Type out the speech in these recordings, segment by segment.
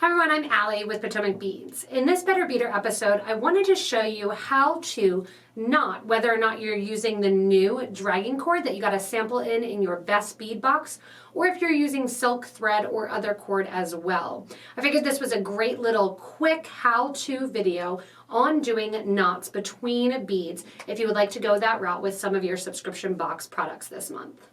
Hi everyone, I'm Allie with PotomacBeads. In this Better Beader episode, I wanted to show you how to knot, whether or not you're using the new dragging cord that you got a sample in your best bead box, or if you're using silk thread or other cord as well. I figured this was a great little quick how-to video on doing knots between beads if you would like to go that route with some of your subscription box products this month.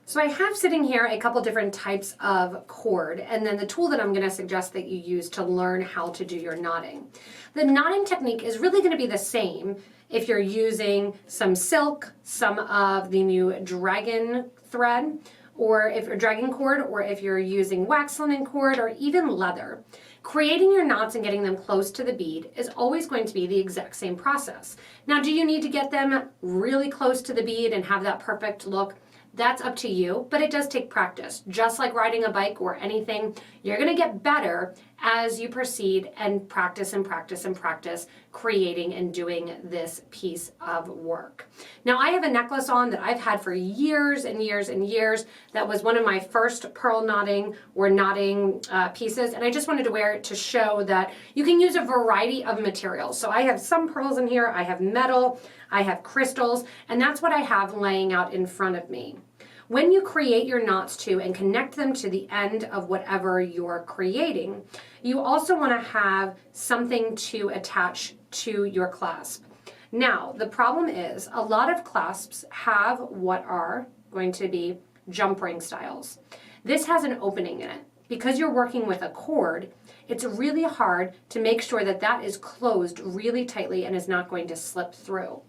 So I have sitting here a couple different types of cord, and then the tool that I'm going to suggest that you use to learn how to do your knotting. The knotting technique is really going to be the same if you're using some silk, some of the new dragon thread, or if you're dragging cord, or if you're using wax linen cord, or even leather. Creating your knots and getting them close to the bead is always going to be the exact same process. Now, do you need to get them really close to the bead and have that perfect look? That's up to you, but it does take practice. Just like riding a bike or anything, you're going to get better as you proceed and practice and practice and practice creating and doing this piece of work. Now, I have a necklace on that I've had for years and years and years. That was one of my first pearl knotting or knotting pieces, and I just wanted to wear it to show that you can use a variety of materials. So I have some pearls in here, I have metal, I have crystals, and that's what I have laying out in front of me. When you create your knots too and connect them to the end of whatever you're creating, you also want to have something to attach to your clasp. Now, the problem is a lot of clasps have what are going to be jump ring styles. This has an opening in it. Because you're working with a cord, it's really hard to make sure that that is closed really tightly and is not going to slip through.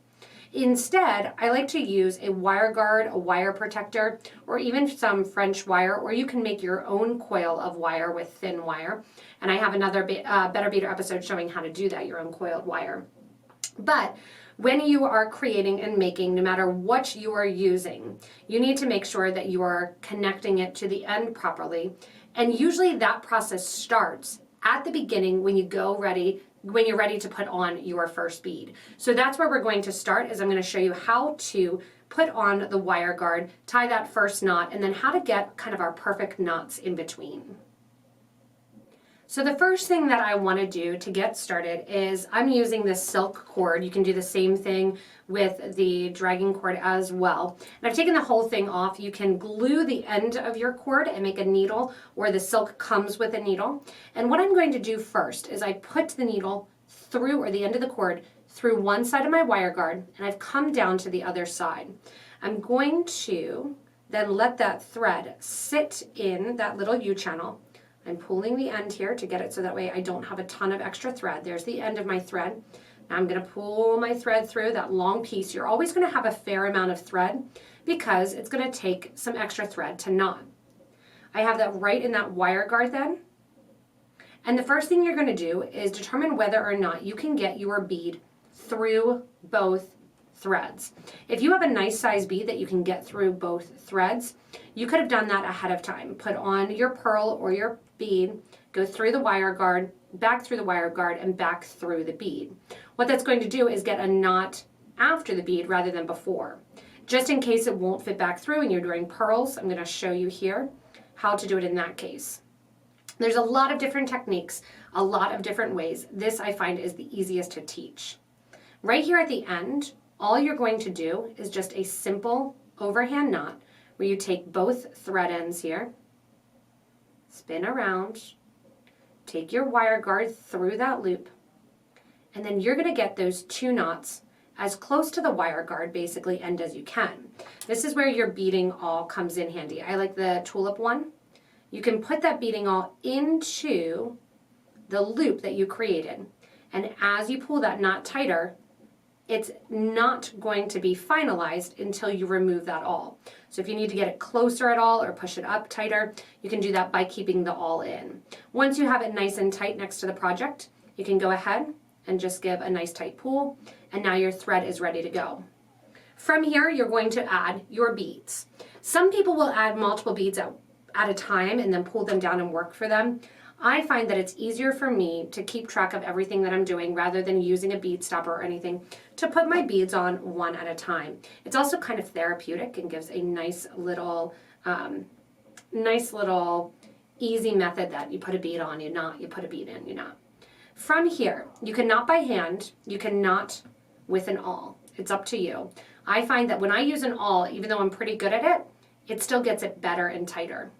Instead, I like to use a wire guard, a wire protector, or even some French wire, or you can make your own coil of wire with thin wire. And I have another Better Beader episode showing how to do that, your own coiled wire. But when you are creating and making, no matter what you are using, you need to make sure that you are connecting it to the end properly. And usually that process starts at the beginning when you're ready to put on your first bead. So that's where we're going to start, is I'm going to show you how to put on the wire guard, tie that first knot, and then how to get kind of our perfect knots in between. So the first thing that I want to do to get started is I'm using this silk cord. You can do the same thing with the dragging cord as well. And I've taken the whole thing off. You can glue the end of your cord and make a needle, or the silk comes with a needle. And what I'm going to do first is I put the needle through, or the end of the cord, through one side of my wire guard, and I've come down to the other side. I'm going to then let that thread sit in that little U-channel. I'm pulling the end here to get it so that way I don't have a ton of extra thread. There's the end of my thread. Now I'm going to pull my thread through that long piece. You're always going to have a fair amount of thread because it's going to take some extra thread to knot. I have that right in that wire guard then. And the first thing you're going to do is determine whether or not you can get your bead through both threads. If you have a nice size bead that you can get through both threads, you could have done that ahead of time. Put on your pearl or your bead, go through the wire guard, back through the wire guard, and back through the bead. What that's going to do is get a knot after the bead rather than before. Just in case it won't fit back through and you're doing pearls, I'm going to show you here how to do it in that case. There's a lot of different techniques, a lot of different ways. This I find is the easiest to teach. Right here at the end, all you're going to do is just a simple overhand knot where you take both thread ends here, spin around, take your wire guard through that loop, and then you're going to get those two knots as close to the wire guard basically end as you can. This is where your beading awl comes in handy. I like the tulip one. You can put that beading awl into the loop that you created, and as you pull that knot tighter, it's not going to be finalized until you remove that awl. So if you need to get it closer at all or push it up tighter, you can do that by keeping the awl in. Once you have it nice and tight next to the project, you can go ahead and just give a nice tight pull, and now your thread is ready to go. From here, you're going to add your beads. Some people will add multiple beads at a time and then pull them down and work for them. I find that it's easier for me to keep track of everything that I'm doing rather than using a bead stopper or anything to put my beads on one at a time. It's also kind of therapeutic and gives a nice little easy method that you put a bead on, you knot, you put a bead in, you knot. From here, you can knot by hand, you can knot with an awl. It's up to you. I find that when I use an awl, even though I'm pretty good at it, it still gets it better and tighter.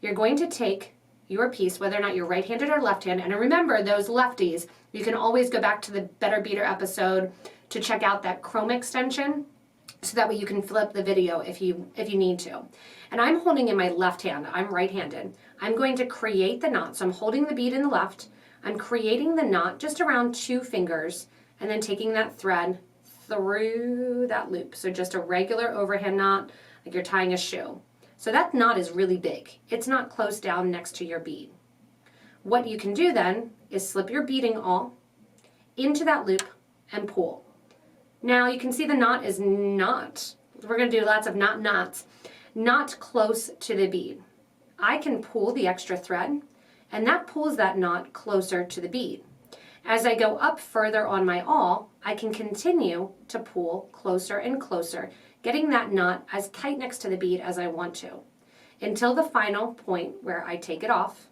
You're going to take your piece, whether or not you're right-handed or left-handed, and remember those lefties, you can always go back to the Better Beader episode to check out that chrome extension, so that way you can flip the video if you need to. And I'm holding in my left hand, I'm right-handed. I'm going to create the knot, so I'm holding the bead in the left, I'm creating the knot just around 2 fingers, and then taking that thread through that loop. So just a regular overhand knot, like you're tying a shoe. So that knot is really big. It's not close down next to your bead. What you can do then is slip your beading awl into that loop and pull. Now you can see the knot is not, we're going to do lots of knots, not close to the bead. I can pull the extra thread, and that pulls that knot closer to the bead. As I go up further on my awl, I can continue to pull closer and closer, getting that knot as tight next to the bead as I want to, until the final point where I take it off,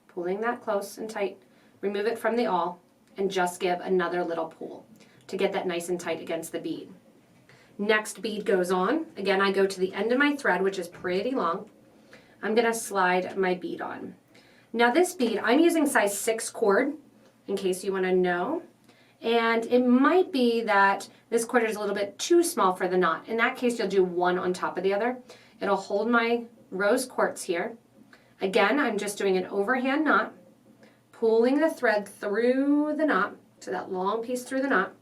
pulling that close and tight, remove it from the awl, and just give another little pull to get that nice and tight against the bead. Next bead goes on. Again, I go to the end of my thread, which is pretty long. I'm going to slide my bead on. Now this bead, I'm using size 6 cord, in case you want to know. And it might be that this cord is a little bit too small for the knot. In that case, you'll do one on top of the other. It'll hold my rose quartz here. Again, I'm just doing an overhand knot, pulling the thread through the knot, so that long piece through the knot.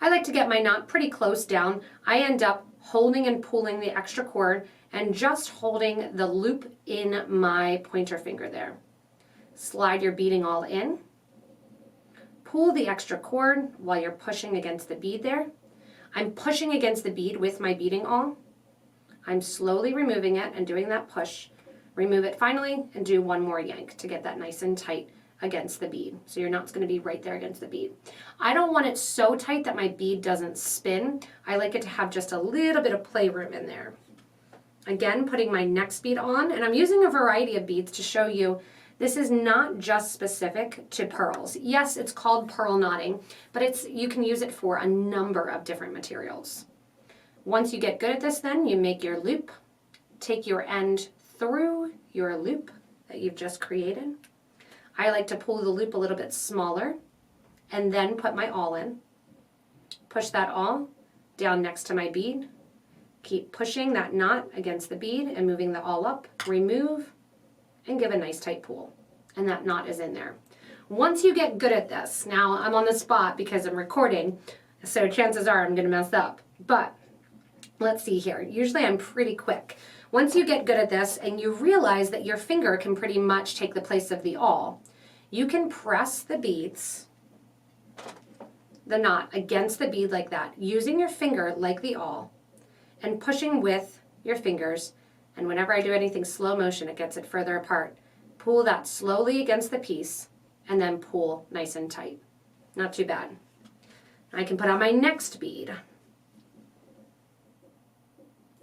I like to get my knot pretty close down. I end up holding and pulling the extra cord and just holding the loop in my pointer finger there. Slide your beading awl in. Pull the extra cord while you're pushing against the bead there. I'm pushing against the bead with my beading awl. I'm slowly removing it and doing that push. Remove it finally and do one more yank to get that nice and tight against the bead. So your knot's going to be right there against the bead. I don't want it so tight that my bead doesn't spin. I like it to have just a little bit of playroom in there. Again, putting my next bead on, and I'm using a variety of beads to show you this is not just specific to pearls. Yes, it's called pearl knotting, but you can use it for a number of different materials. Once you get good at this then, you make your loop, take your end through your loop that you've just created. I like to pull the loop a little bit smaller and then put my awl in. Push that awl down next to my bead. Keep pushing that knot against the bead and moving the awl up. Remove and give a nice tight pull. And that knot is in there. Once you get good at this, now I'm on the spot because I'm recording, so chances are I'm going to mess up. But let's see here. Usually I'm pretty quick. Once you get good at this and you realize that your finger can pretty much take the place of the awl, you can press the beads, the knot against the bead like that, using your finger like the awl and pushing with your fingers. And whenever I do anything slow motion, it gets it further apart. Pull that slowly against the piece and then pull nice and tight. Not too bad. I can put on my next bead.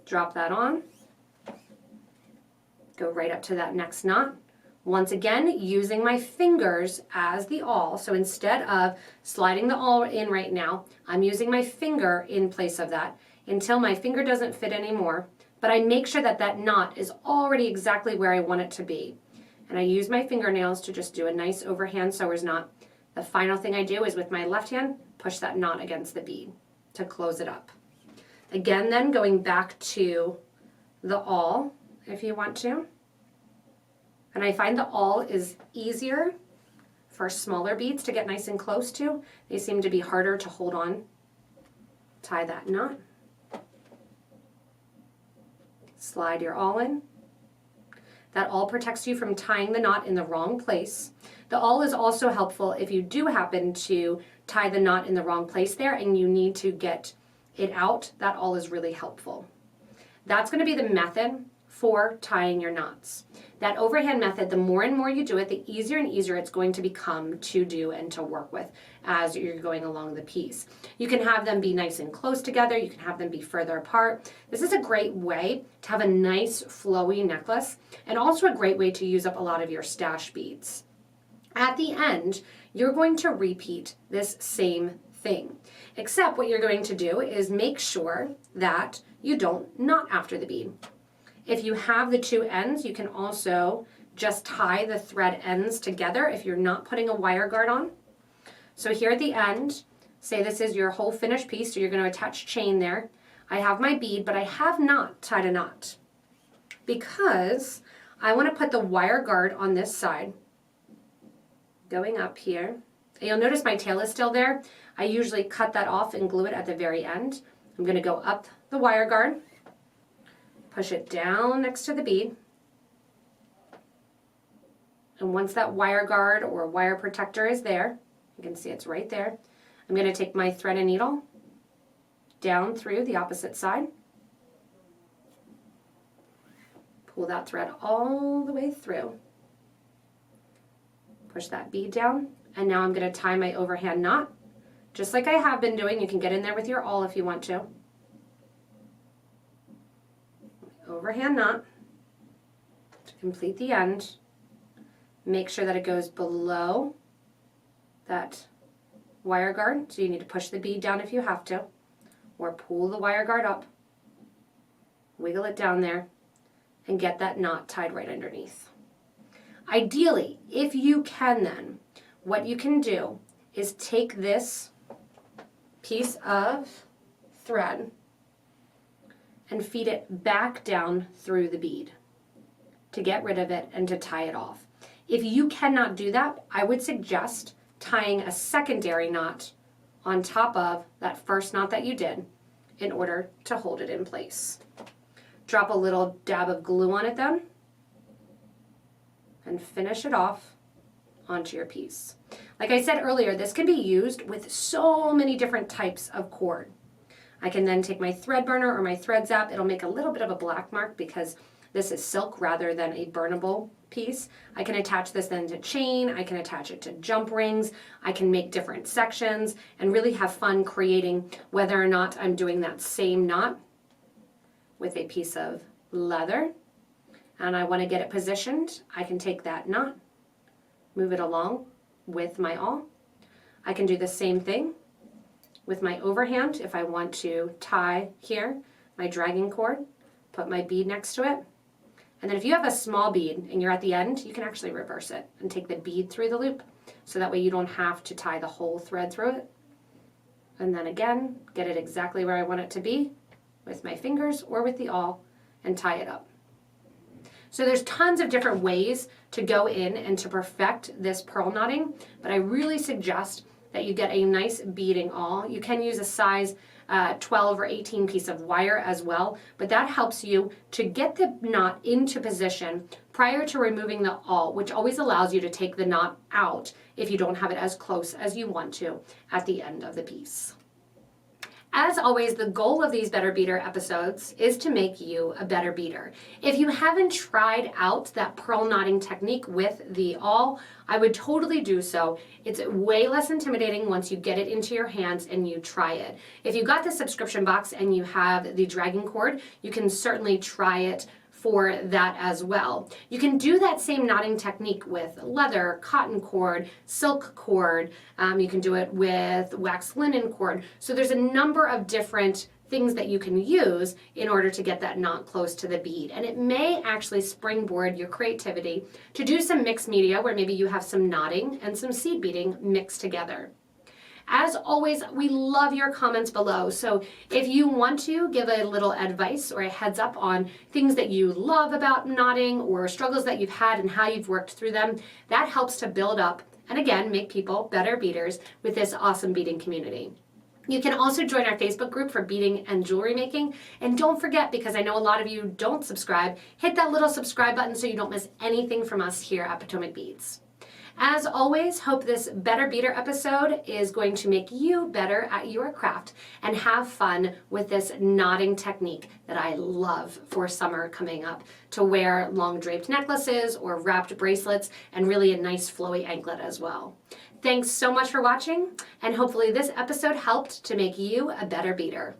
Drop that on. Go right up to that next knot. Once again, using my fingers as the awl. So instead of sliding the awl in right now, I'm using my finger in place of that until my finger doesn't fit anymore. But I make sure that that knot is already exactly where I want it to be. And I use my fingernails to just do a nice overhand sewer's knot. The final thing I do is with my left hand, push that knot against the bead to close it up. Again then, going back to the awl, if you want to. And I find the awl is easier for smaller beads to get nice and close to. They seem to be harder to hold on. Tie that knot. Slide your awl in. That awl protects you from tying the knot in the wrong place. The awl is also helpful if you do happen to tie the knot in the wrong place there and you need to get it out. That awl is really helpful. That's going to be the method for tying your knots. That overhand method, the more and more you do it, the easier and easier it's going to become to do and to work with as you're going along the piece. You can have them be nice and close together. You can have them be further apart. This is a great way to have a nice flowy necklace, and also a great way to use up a lot of your stash beads. At the end, you're going to repeat this same thing, except what you're going to do is make sure that you don't knot after the bead. If you have the two ends, you can also just tie the thread ends together if you're not putting a wire guard on. So here at the end, say this is your whole finished piece, so you're going to attach chain there. I have my bead, but I have not tied a knot because I want to put the wire guard on this side, going up here. And you'll notice my tail is still there. I usually cut that off and glue it at the very end. I'm going to go up the wire guard, push it down next to the bead, and once that wire guard or wire protector is there, you can see it's right there, I'm going to take my thread and needle down through the opposite side, pull that thread all the way through, push that bead down, and now I'm going to tie my overhand knot, just like I have been doing. You can get in there with your awl if you want to. Overhand knot to complete the end. Make sure that it goes below that wire guard, so you need to push the bead down if you have to, or pull the wire guard up, wiggle it down there, and get that knot tied right underneath. Ideally, if you can then, what you can do is take this piece of thread and feed it back down through the bead to get rid of it and to tie it off. If you cannot do that, I would suggest tying a secondary knot on top of that first knot that you did in order to hold it in place. Drop a little dab of glue on it then and finish it off onto your piece. Like I said earlier, this can be used with so many different types of cord. I can then take my thread burner or my thread zap. It'll make a little bit of a black mark because this is silk rather than a burnable piece. I can attach this then to chain. I can attach it to jump rings. I can make different sections and really have fun creating whether or not I'm doing that same knot with a piece of leather and I want to get it positioned. I can take that knot, move it along with my awl. I can do the same thing with my overhand if I want to tie here my dragging cord, put my bead next to it. And then if you have a small bead and you're at the end, you can actually reverse it and take the bead through the loop so that way you don't have to tie the whole thread through it. And then again, get it exactly where I want it to be with my fingers or with the awl and tie it up. So there's tons of different ways to go in and to perfect this pearl knotting, but I really suggest that you get a nice beading awl. You can use a size 12 or 18 piece of wire as well, but that helps you to get the knot into position prior to removing the awl, which always allows you to take the knot out if you don't have it as close as you want to at the end of the piece. As always, the goal of these Better Beader episodes is to make you a better beader. If you haven't tried out that pearl knotting technique with the awl, I would totally do so. It's way less intimidating once you get it into your hands and you try it. If you got the subscription box and you have the dragging cord, you can certainly try it for that as well. You can do that same knotting technique with leather, cotton cord, silk cord. You can do it with wax linen cord. So there's a number of different things that you can use in order to get that knot close to the bead. And it may actually springboard your creativity to do some mixed media where maybe you have some knotting and some seed beading mixed together. As always, we love your comments below. So if you want to give a little advice or a heads up on things that you love about knotting or struggles that you've had and how you've worked through them, that helps to build up and again, make people better beaders with this awesome beading community. You can also join our Facebook group for beading and jewelry making. And don't forget, because I know a lot of you don't subscribe, hit that little subscribe button so you don't miss anything from us here at PotomacBeads. As always, hope this Better Beader episode is going to make you better at your craft and have fun with this knotting technique that I love for summer coming up, to wear long draped necklaces or wrapped bracelets and really a nice flowy anklet as well. Thanks so much for watching, and hopefully this episode helped to make you a better beader.